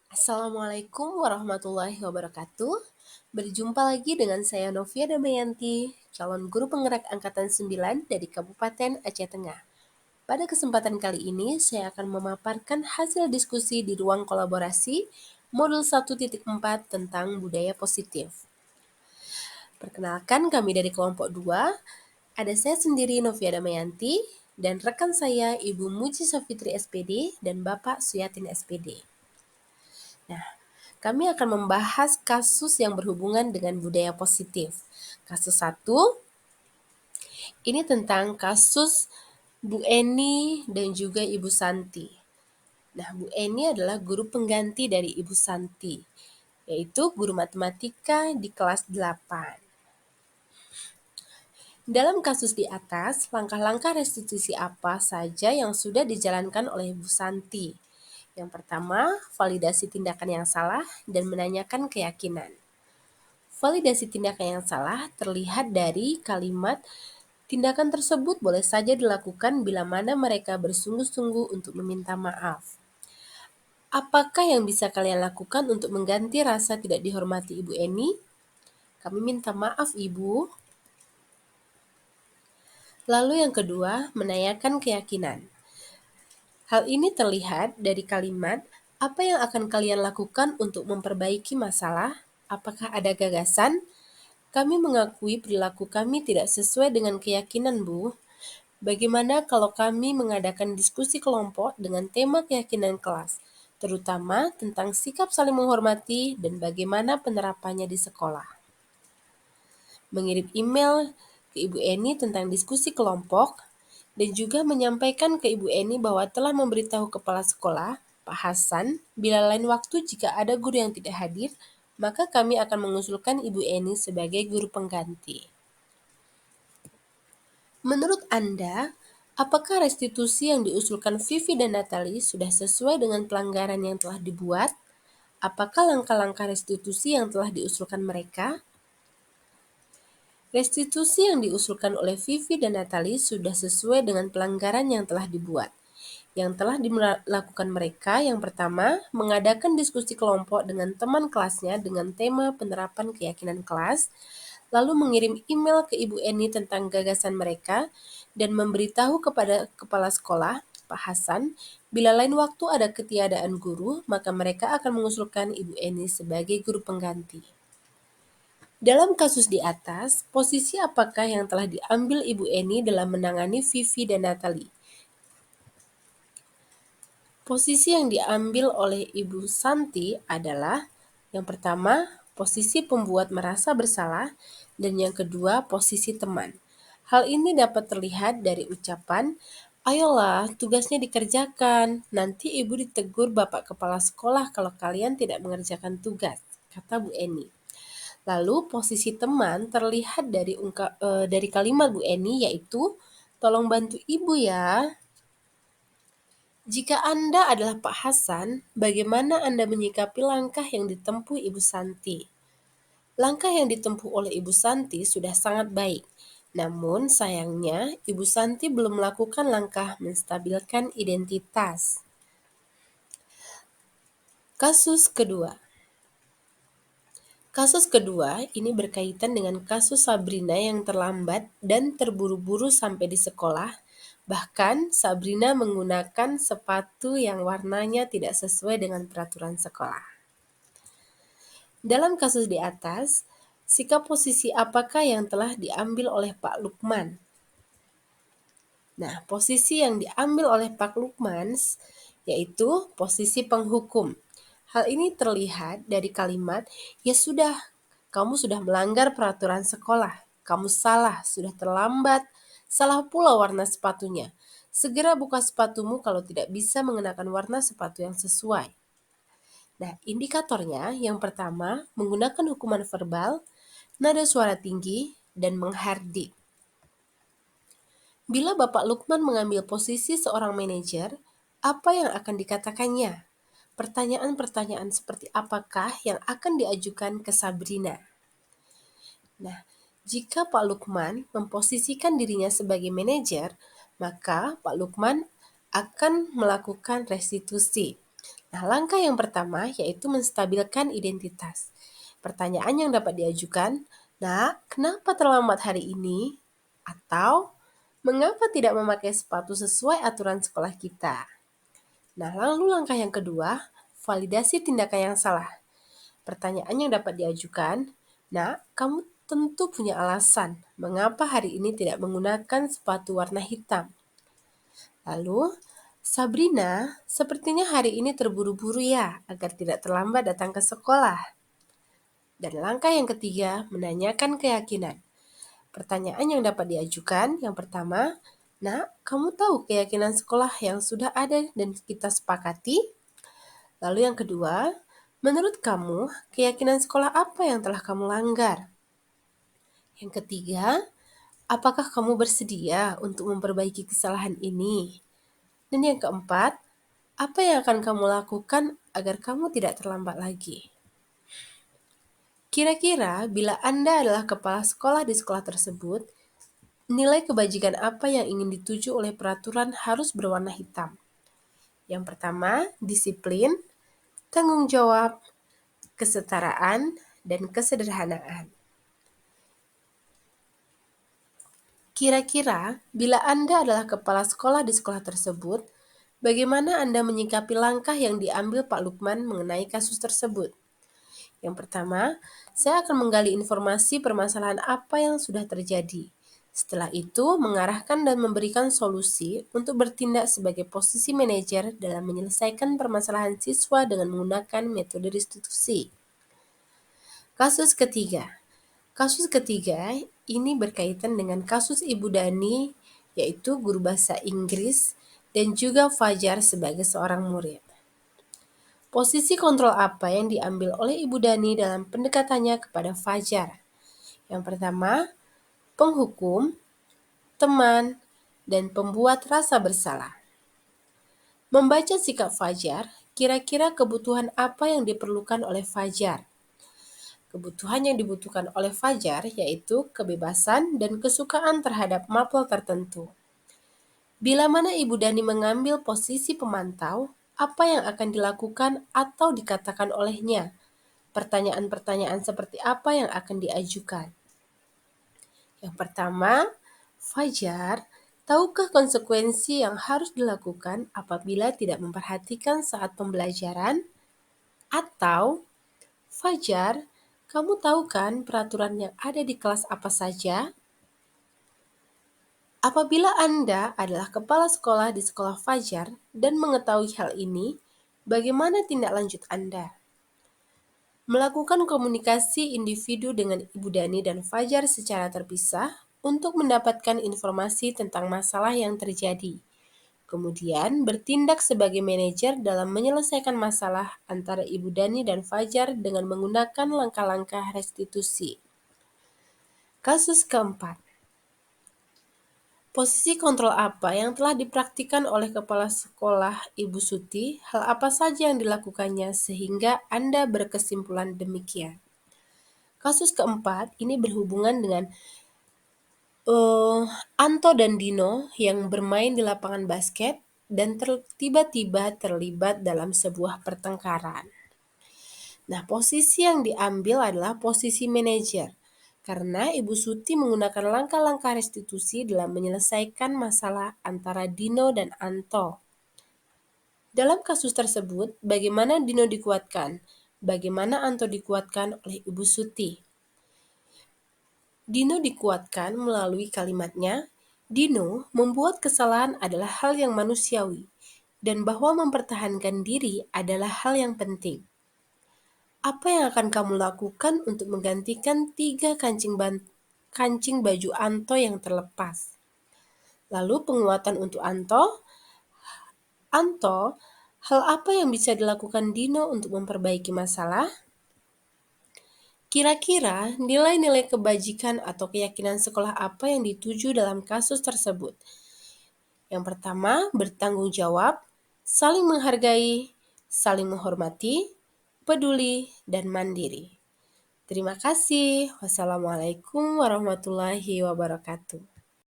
Assalamualaikum warahmatullahi wabarakatuh. Berjumpa lagi dengan saya Novia Damayanti, calon guru penggerak angkatan 9 dari Kabupaten Aceh Tengah. Pada kesempatan kali ini, saya akan memaparkan hasil diskusi di ruang kolaborasi modul 1.4 tentang budaya positif. Perkenalkan, kami dari kelompok 2, ada saya sendiri Novia Damayanti dan rekan saya Ibu Muji Safitri SPD dan Bapak Suyatin SPD. Nah, kami akan membahas kasus yang berhubungan dengan budaya positif. Kasus 1, ini tentang kasus Bu Eni dan juga Ibu Santi. Nah, Bu Eni adalah guru pengganti dari Ibu Santi, yaitu guru matematika di kelas 8. Dalam kasus di atas, langkah-langkah restitusi apa saja yang sudah dijalankan oleh Bu Santi? Yang pertama, validasi tindakan yang salah dan menanyakan keyakinan. Validasi tindakan yang salah terlihat dari kalimat tindakan tersebut boleh saja dilakukan bila mana mereka bersungguh-sungguh untuk meminta maaf. Apakah yang bisa kalian lakukan untuk mengganti rasa tidak dihormati Ibu Eni? Kami minta maaf Ibu. Lalu yang kedua, menanyakan keyakinan. Hal ini terlihat dari kalimat, apa yang akan kalian lakukan untuk memperbaiki masalah? Apakah ada gagasan? Kami mengakui perilaku kami tidak sesuai dengan keyakinan, Bu. Bagaimana kalau kami mengadakan diskusi kelompok dengan tema keyakinan kelas, terutama tentang sikap saling menghormati dan bagaimana penerapannya di sekolah? Mengirim email ke Ibu Eni tentang diskusi kelompok dan juga menyampaikan ke Ibu Eni bahwa telah memberitahu kepala sekolah, Pak Hasan, bila lain waktu jika ada guru yang tidak hadir, maka kami akan mengusulkan Ibu Eni sebagai guru pengganti. Menurut Anda, apakah restitusi yang diusulkan Vivi dan Natalie sudah sesuai dengan pelanggaran yang telah dibuat? Apakah langkah-langkah restitusi yang telah diusulkan mereka? Restitusi yang diusulkan oleh Vivi dan Natalie sudah sesuai dengan pelanggaran yang telah dibuat. Yang telah dilakukan mereka, yang pertama, mengadakan diskusi kelompok dengan teman kelasnya dengan tema penerapan keyakinan kelas, lalu mengirim email ke Ibu Eni tentang gagasan mereka, dan memberitahu kepada kepala sekolah, Pak Hasan, bila lain waktu ada ketiadaan guru, maka mereka akan mengusulkan Ibu Eni sebagai guru pengganti. Dalam kasus di atas, posisi apakah yang telah diambil Ibu Eni dalam menangani Vivi dan Natalie? Posisi yang diambil oleh Ibu Santi adalah yang pertama, posisi pembuat merasa bersalah, dan yang kedua, posisi teman. Hal ini dapat terlihat dari ucapan, ayolah tugasnya dikerjakan, nanti ibu ditegur bapak kepala sekolah kalau kalian tidak mengerjakan tugas, kata Bu Eni. Lalu posisi teman terlihat dari kalimat Bu Eni yaitu, tolong bantu ibu ya. Jika Anda adalah Pak Hasan, bagaimana Anda menyikapi langkah yang ditempuh Ibu Santi? Langkah yang ditempuh oleh Ibu Santi sudah sangat baik. Namun sayangnya Ibu Santi belum melakukan langkah menstabilkan identitas. Kasus kedua. Kasus kedua ini berkaitan dengan kasus Sabrina yang terlambat dan terburu-buru sampai di sekolah. Bahkan Sabrina menggunakan sepatu yang warnanya tidak sesuai dengan peraturan sekolah. Dalam kasus di atas, sikap posisi apakah yang telah diambil oleh Pak Lukman? Nah, posisi yang diambil oleh Pak Lukman yaitu posisi penghukum. Hal ini terlihat dari kalimat, ya sudah, kamu sudah melanggar peraturan sekolah. Kamu salah, sudah terlambat. Salah pula warna sepatunya. Segera buka sepatumu kalau tidak bisa mengenakan warna sepatu yang sesuai. Nah, indikatornya yang pertama, menggunakan hukuman verbal, nada suara tinggi, dan menghardik. Bila Bapak Lukman mengambil posisi seorang manajer, apa yang akan dikatakannya? Pertanyaan-pertanyaan seperti apakah yang akan diajukan ke Sabrina? Nah, jika Pak Lukman memposisikan dirinya sebagai manajer, maka Pak Lukman akan melakukan restitusi. Nah, langkah yang pertama yaitu menstabilkan identitas. Pertanyaan yang dapat diajukan, "Nak, kenapa terlambat hari ini?" Atau, "Mengapa tidak memakai sepatu sesuai aturan sekolah kita?" Nah, lalu langkah yang kedua, validasi tindakan yang salah. Pertanyaan yang dapat diajukan, "Nak, kamu tentu punya alasan mengapa hari ini tidak menggunakan sepatu warna hitam." Lalu, "Sabrina, sepertinya hari ini terburu-buru ya, agar tidak terlambat datang ke sekolah." Dan langkah yang ketiga, menanyakan keyakinan. Pertanyaan yang dapat diajukan, yang pertama, "Nak, kamu tahu keyakinan sekolah yang sudah ada dan kita sepakati?" Lalu yang kedua, "Menurut kamu, keyakinan sekolah apa yang telah kamu langgar?" Yang ketiga, "Apakah kamu bersedia untuk memperbaiki kesalahan ini?" Dan yang keempat, "Apa yang akan kamu lakukan agar kamu tidak terlambat lagi?" Kira-kira bila Anda adalah kepala sekolah di sekolah tersebut, nilai kebajikan apa yang ingin dituju oleh peraturan harus berwarna hitam? Yang pertama, disiplin, tanggung jawab, kesetaraan, dan kesederhanaan. Kira-kira bila Anda adalah kepala sekolah di sekolah tersebut, bagaimana Anda menyikapi langkah yang diambil Pak Lukman mengenai kasus tersebut? Yang pertama, saya akan menggali informasi permasalahan apa yang sudah terjadi. Setelah itu, mengarahkan dan memberikan solusi untuk bertindak sebagai posisi manajer dalam menyelesaikan permasalahan siswa dengan menggunakan metode restitusi. Kasus ketiga. Kasus ketiga ini berkaitan dengan kasus Ibu Dani, yaitu guru bahasa Inggris, dan juga Fajar sebagai seorang murid. Posisi kontrol apa yang diambil oleh Ibu Dani dalam pendekatannya kepada Fajar? Yang pertama, penghukum, teman, dan pembuat rasa bersalah. Membaca sikap Fajar, kira-kira kebutuhan apa yang diperlukan oleh Fajar? Kebutuhan yang dibutuhkan oleh Fajar yaitu kebebasan dan kesukaan terhadap mapel tertentu. Bila mana Ibu Dani mengambil posisi pemantau, apa yang akan dilakukan atau dikatakan olehnya? Pertanyaan-pertanyaan seperti apa yang akan diajukan? Yang pertama, Fajar, tahukah konsekuensi yang harus dilakukan apabila tidak memperhatikan saat pembelajaran? Atau, Fajar, kamu tahu kan peraturan yang ada di kelas apa saja? Apabila Anda adalah kepala sekolah di sekolah Fajar dan mengetahui hal ini, bagaimana tindak lanjut Anda? Melakukan komunikasi individu dengan Ibu Dani dan Fajar secara terpisah untuk mendapatkan informasi tentang masalah yang terjadi. Kemudian bertindak sebagai manajer dalam menyelesaikan masalah antara Ibu Dani dan Fajar dengan menggunakan langkah-langkah restitusi. Kasus keempat. Posisi kontrol apa yang telah dipraktikkan oleh Kepala Sekolah Ibu Suti? Hal apa saja yang dilakukannya sehingga Anda berkesimpulan demikian? Kasus keempat ini berhubungan dengan Anto dan Dino yang bermain di lapangan basket dan tiba-tiba terlibat dalam sebuah pertengkaran. Nah, posisi yang diambil adalah posisi manajer. Karena Ibu Suti menggunakan langkah-langkah restitusi dalam menyelesaikan masalah antara Dino dan Anto. Dalam kasus tersebut, bagaimana Dino dikuatkan? Bagaimana Anto dikuatkan oleh Ibu Suti? Dino dikuatkan melalui kalimatnya, "Dino, membuat kesalahan adalah hal yang manusiawi, dan bahwa mempertahankan diri adalah hal yang penting. Apa yang akan kamu lakukan untuk menggantikan 3 kancing baju Anto yang terlepas?" Lalu penguatan untuk Anto, hal apa yang bisa dilakukan Dino untuk memperbaiki masalah? Kira-kira nilai-nilai kebajikan atau keyakinan sekolah apa yang dituju dalam kasus tersebut? Yang pertama, bertanggung jawab, saling menghargai, saling menghormati, peduli, dan mandiri. Terima kasih. Wassalamualaikum warahmatullahi wabarakatuh.